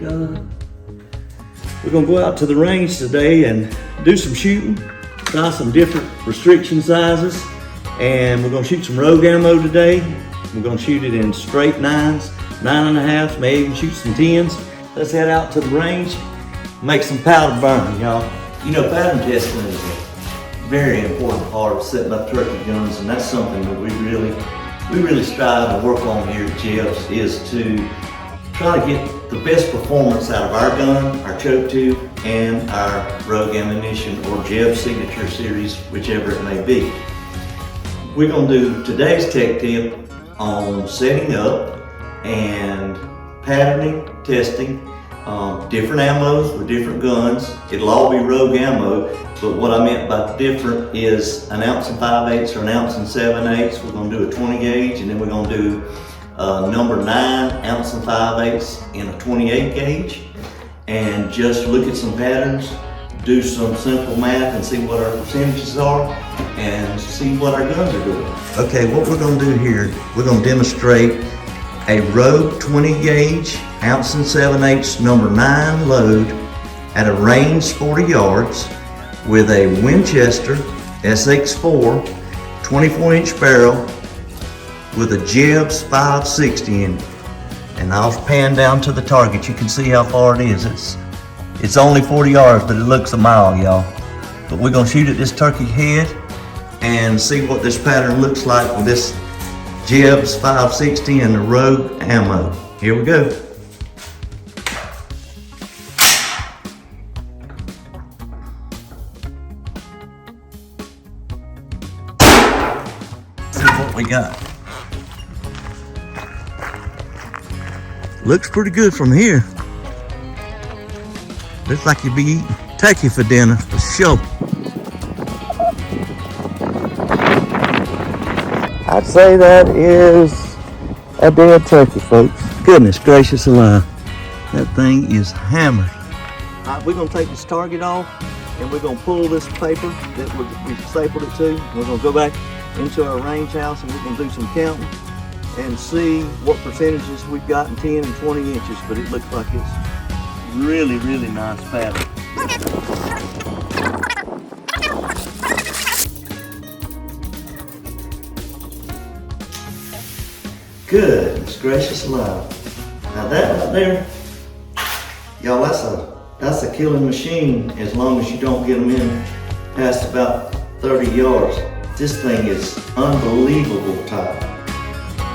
God. We're gonna go out to the range today and do some shooting, try some different restriction sizes, and we're gonna shoot some rogue ammo today. We're gonna shoot it in straight 9s, 9.5s, may even shoot some 10s. Let's head out to the range, make some powder burn, y'all. You know, pattern testing is a very important part of setting up turkey guns, and that's something that we really strive to work on here at JEBS, is to try to get the best performance out of our gun, our choke tube, and our rogue ammunition or JEBS signature series, whichever it may be. We're gonna do today's tech tip on setting up and patterning, testing different ammos with different guns. It'll all be rogue ammo, but what I meant by different is 1 ounce and 5/8 or 1 ounce and 7/8. We're gonna do a 20 gauge, and then we're gonna do number 9 ounce and 5/8 in a 28 gauge, and just look at some patterns, do some simple math and see what our percentages are and see what our guns are doing. Okay, what we're gonna do here, we're gonna demonstrate a rogue 20 gauge, 1 ounce and 7/8 number 9 load at a range 40 yards with a Winchester SX4 24-inch barrel with a JEBS 560 in it. And I'll pan down to the target. You can see how far it is. It's only 40 yards, but it looks a mile, y'all. But we're gonna shoot at this turkey head and see what this pattern looks like with this JEBS 560 and the rogue ammo. Here we go. See what we got. Looks pretty good from here. Looks like you'd be eating turkey for dinner, for sure. I'd say that is a dead turkey, folks. Goodness gracious alive. That thing is hammered. All right, we're gonna take this target off and we're gonna pull this paper that we stapled it to. We're gonna go back into our range house and we're gonna do some counting and see what percentages we've got in 10 and 20 inches, but it looks like it's really, really nice pattern. Goodness gracious alive. Now that right there, y'all, that's a killing machine as long as you don't get them in past about 30 yards. This thing is unbelievable tight.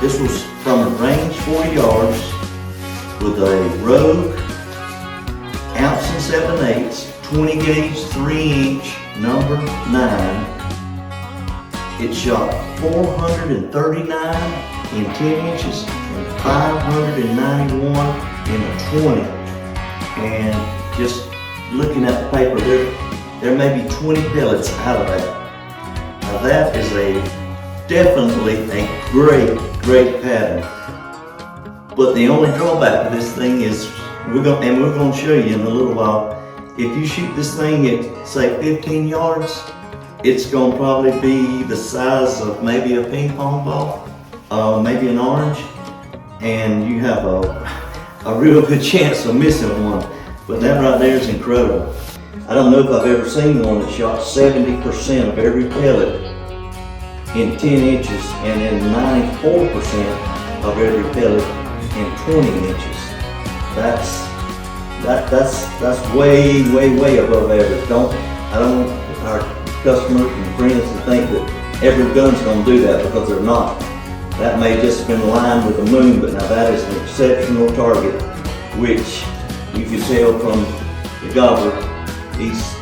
This was from a range 40 yards with a rogue 1 ounce and 7/8 20 gauge 3-inch number 9. It shot 439 in 10 inches and 591 in a 20. And just looking at the paper, there may be 20 pellets out of that. Now that is definitely a great pattern. But the only drawback to this thing is, we're going to show you in a little while, if you shoot this thing at say 15 yards, it's going to probably be the size of maybe a ping pong ball, maybe an orange, and you have a real good chance of missing one. But that right there is incredible. I don't know if I've ever seen one that shot 70% of every pellet in 10 inches and then 94% of every pellet in 20 inches. That's way above average. I don't want our customers and friends to think that every gun's gonna do that, because they're not. That may just have been aligned with the moon, but now that is an exceptional target, which you can tell from the gobbler, he's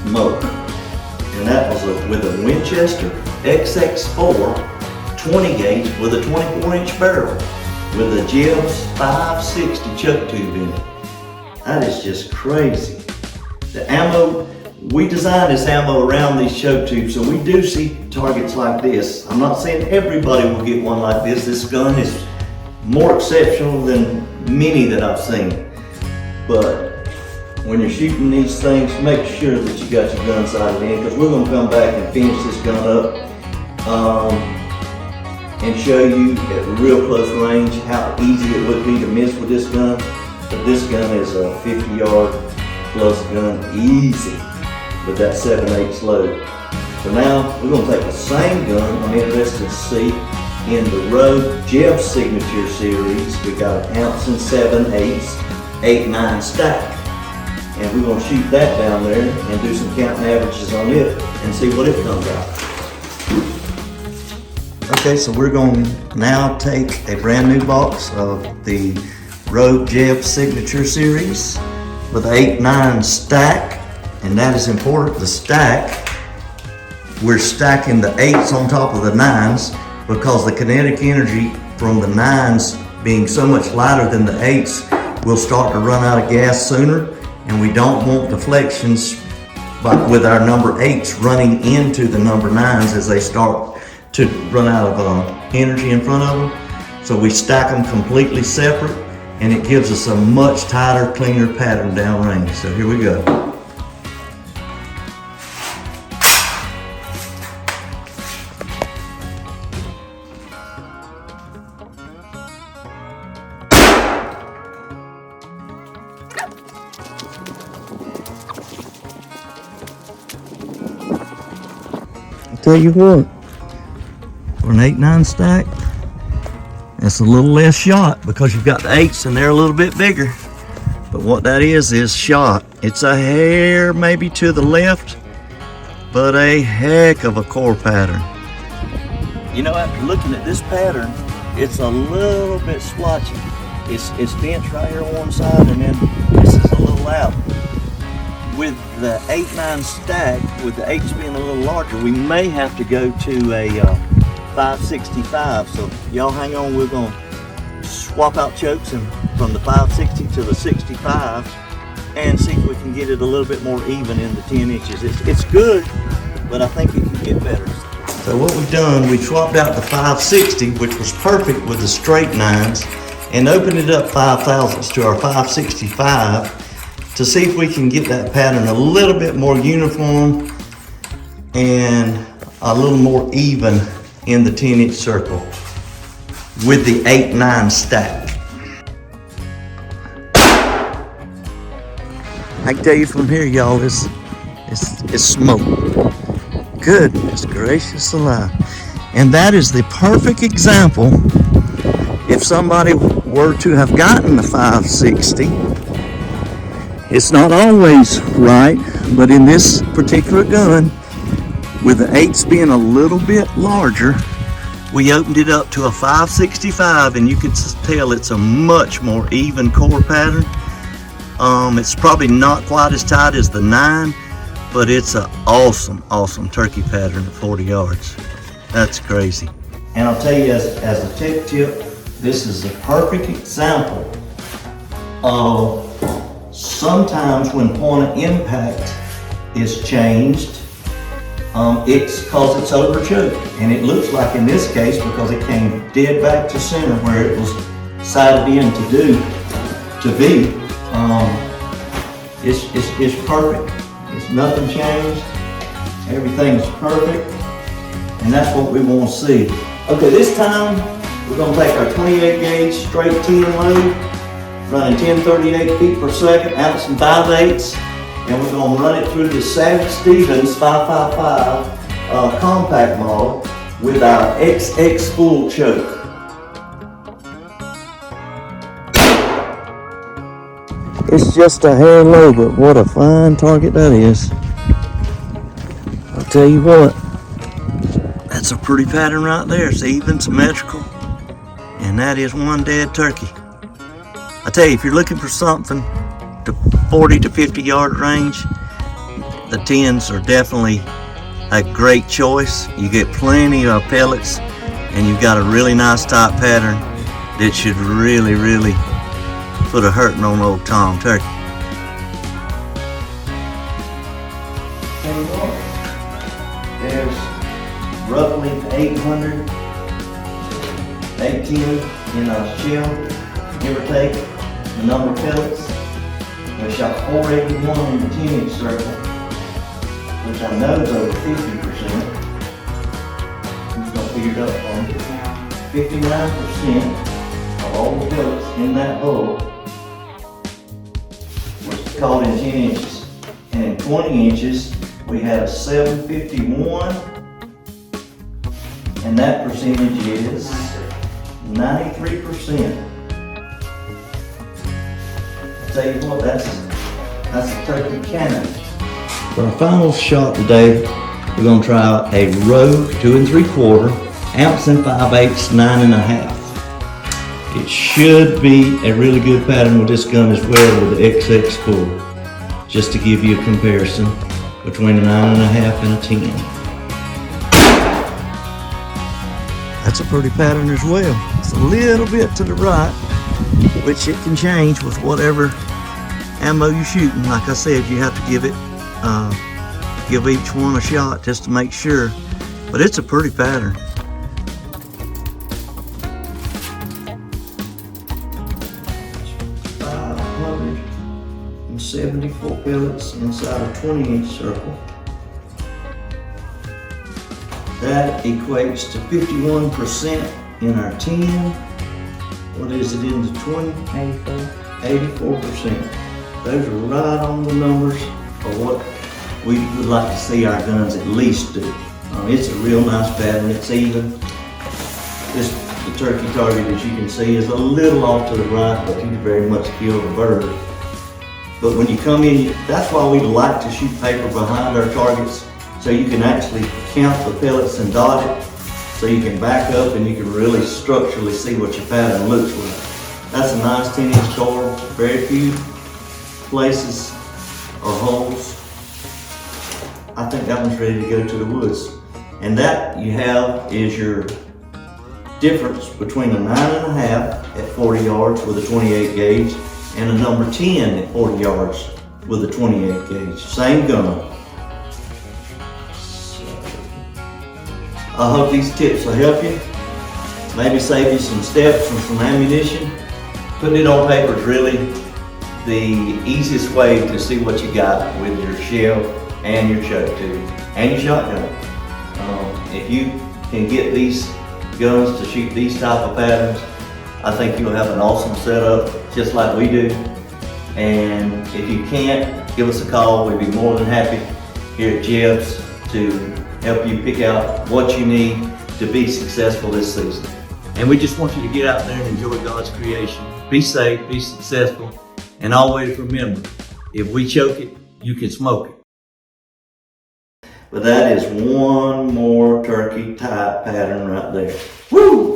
smoked. And that was with a Winchester XX4 20 gauge with a 24-inch barrel with a JEBS 560 choke tube in it. That is just crazy. The ammo, we designed this ammo around these choke tubes, so we do see targets like this. I'm not saying everybody will get one like this. This gun is more exceptional than many that I've seen. But when you're shooting these things, make sure that you got your gun sighted in, because we're going to come back and finish this gun up and show you at real close range how easy it would be to miss with this gun. but this gun is a 50-yard plus gun easy with that 7/8 load. So now we're going to take the same gun. I'm interested to see in the Rogue JEBS Signature Series. We got an 1 7/8, 8-9 stack. And we're going to shoot that down there and do some counting averages on it and see what it comes out. Okay, so we're going to now take a brand new box of the Rogue JEBS Signature Series with an 8-9 stack, and that is important. The stack, we're stacking the 8s on top of the 9s because the kinetic energy from the 9s being so much lighter than the 8s will start to run out of gas sooner. And we don't want deflections with our number 8s running into the number 9s as they start to run out of energy in front of them. So we stack them completely separate, and it gives us a much tighter, cleaner pattern downrange. So here we go. Tell you what, for an 8-9 stack, it's a little less shot because you've got the 8s and they're a little bit bigger. But what that is shot. It's a hair maybe to the left, but a heck of a core pattern. You know, after looking at this pattern, it's a little bit splotchy. It's bent right here on one side, and then this is a little out. With the 8-9 stack, with the 8s being a little larger, we may have to go to a 565. So y'all hang on, we're going to swap out chokes and from the 560 to the 65 and see if we can get it a little bit more even in the 10 inches. It's good, but I think it can get better. So what we've done, we swapped out the 560, which was perfect with the straight 9s, and opened it up 5 thousandths to our 565 to see if we can get that pattern a little bit more uniform and a little more even in the 10-inch circle with the 8-9 stack. I can tell you from here, y'all, it's smoke. Goodness gracious alive. And that is the perfect example. If somebody were to have gotten the 560, it's not always right, but in this particular gun, with the 8s being a little bit larger, we opened it up to a 565, and you can tell it's a much more even core pattern. It's probably not quite as tight as the 9, but it's an awesome, awesome turkey pattern at 40 yards. That's crazy. And I'll tell you, as a tech tip, this is a perfect example of sometimes when point of impact is changed, it's because it's over choked. And it looks like in this case, because it came dead back to center where it was sighted in to be, it's perfect. It's nothing changed. Everything's perfect. And that's what we want to see. Okay, this time we're going to take our 28 gauge straight 10 load, running 1038 feet per second, 1 5/8, and we're going to run it through the Savage Stevens 555 compact model with our XX full choke. It's just a hair low, but what a fine target that is. I'll tell you what, that's a pretty pattern right there. It's even, symmetrical, and that is one dead turkey. I tell you, if you're looking for something to 40 to 50 yard range, the 10s are definitely a great choice. You get plenty of pellets, and you've got a really nice tight pattern that should really, really put a hurting on old Tom turkey. There's roughly 818 in a shell, give or take, the number of pellets. We shot 481 in the 10-inch circle, which I know is over 50%. I'm just going to figure it up on it. 59% of all the pellets in that bowl called in 10 inches. And in 20 inches, we had a 751, and that percentage is 93%. I'll tell you what, that's a turkey cannon. For our final shot today, we're gonna try a Rogue 2 3/4, ounce and 5/8, 9.5. It should be a really good pattern with this gun as well with the XX4. Just to give you a comparison between a 9.5 and a 10. That's a pretty pattern as well. It's a little bit to the right, which it can change with whatever ammo you're shooting. Like I said, you have to give each one a shot just to make sure. But it's a pretty pattern. And 74 pellets inside a 20-inch circle. That equates to 51% in our 10. What is it in the 20? 84%. Those are right on the numbers of what we would like to see our guns at least do. It's a real nice pattern. It's even. The turkey target, as you can see, is a little off to the right, but you very much killed a bird. But when you come in, that's why we like to shoot paper behind our targets, so you can actually count the pellets and dot it, so you can back up and you can really structurally see what your pattern looks like. That's a nice 10-inch core. Very few places or holes. I think that one's ready to go to the woods. And that you have is your difference between a 9.5 at 40 yards with a 28 gauge and a number 10 at 40 yards with a 28 gauge. Same gun. So, I hope these tips will help you. Maybe save you some steps and some ammunition. Putting it on paper is really the easiest way to see what you got with your shell and your choke tube and your shotgun. If you can get these guns to shoot these type of patterns, I think you'll have an awesome setup, just like we do. And if you can't, give us a call. We'd be more than happy here at JEBS to help you pick out what you need to be successful this season. And we just want you to get out there and enjoy God's creation. Be safe, be successful, and always remember, if we choke it, you can smoke it. But that is one more turkey type pattern right there. Woo!